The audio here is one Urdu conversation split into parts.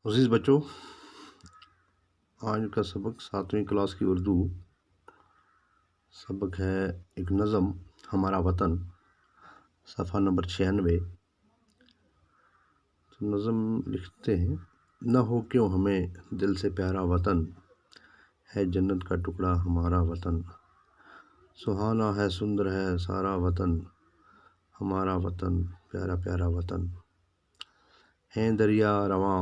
عزیز بچوں، آج کا سبق 7ویں کلاس کی اردو سبق ہے ایک نظم ہمارا وطن، صفحہ نمبر 96۔ تو نظم لکھتے ہیں: نہ ہو کیوں ہمیں دل سے پیارا وطن، ہے جنت کا ٹکڑا ہمارا وطن، سہانا ہے سندر ہے سارا وطن، ہمارا وطن پیارا پیارا وطن، ہیں دریا رواں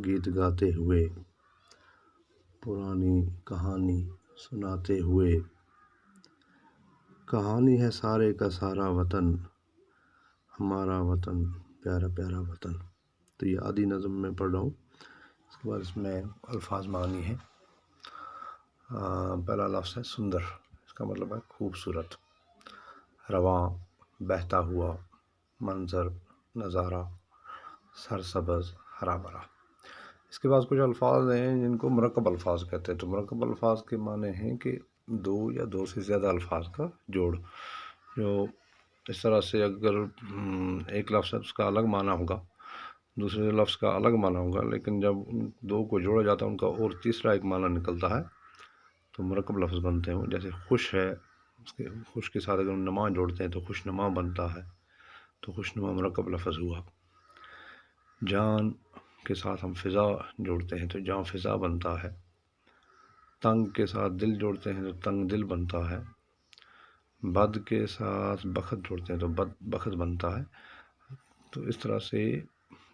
گیت گاتے ہوئے، پرانی کہانی سناتے ہوئے، کہانی ہے سارے کا سارا وطن، ہمارا وطن پیارا پیارا وطن۔ تو یہ آدھی نظم میں پڑھ رہا ہوں، اس کے بعد اس میں الفاظ معانی ہیں۔ پہلا لفظ ہے سندر، اس کا مطلب ہے خوبصورت، رواں بہتا ہوا، منظر نظارہ، سرسبز ہرا بھرا۔ اس کے بعد کچھ الفاظ ہیں جن کو مرکب الفاظ کہتے ہیں۔ تو مرکب الفاظ کے معنی ہیں کہ دو یا دو سے زیادہ الفاظ کا جوڑ، جو اس طرح سے اگر ایک لفظ ہے اس کا الگ معنی ہوگا، دوسرے لفظ کا الگ معنی ہوگا، لیکن جب ان دو کو جوڑا جاتا ہے ان کا اور تیسرا ایک معنی نکلتا ہے تو مرکب لفظ بنتے ہیں۔ جیسے خوش ہے، اس کے خوش کے ساتھ اگر نما جوڑتے ہیں تو خوش نما بنتا ہے، تو خوش نما مرکب لفظ ہوا۔ جان کے ساتھ ہم فضا جوڑتے ہیں تو جان فضا بنتا ہے۔ تنگ کے ساتھ دل جوڑتے ہیں تو تنگ دل بنتا ہے۔ بد کے ساتھ بخت جوڑتے ہیں تو بد بخت بنتا ہے۔ تو اس طرح سے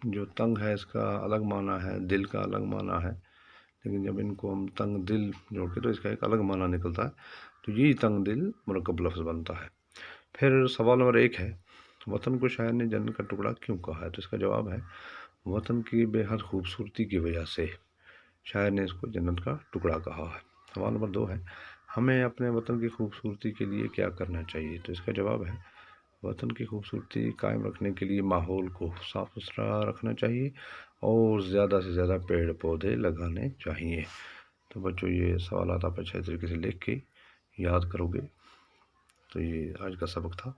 جو تنگ ہے اس کا الگ معنی ہے، دل کا الگ معنی ہے، لیکن جب ان کو ہم تنگ دل جوڑ کے تو اس کا ایک الگ معنی نکلتا ہے، تو یہی تنگ دل مرکب لفظ بنتا ہے۔ پھر سوال نمبر 1 ہے: وطن کو شاعر نے جنت کا ٹکڑا کیوں کہا ہے؟ تو اس کا جواب ہے وطن کی بے حد خوبصورتی کی وجہ سے شاعر نے اس کو جنت کا ٹکڑا کہا ہے۔ سوال نمبر 2 ہے: ہمیں اپنے وطن کی خوبصورتی کے لیے کیا کرنا چاہیے؟ تو اس کا جواب ہے وطن کی خوبصورتی قائم رکھنے کے لیے ماحول کو صاف ستھرا رکھنا چاہیے اور زیادہ سے زیادہ پیڑ پودے لگانے چاہیے۔ تو بچوں، یہ سوالات آپ اچھے طریقے سے لکھ کے یاد کرو گے۔ تو یہ آج کا سبق تھا۔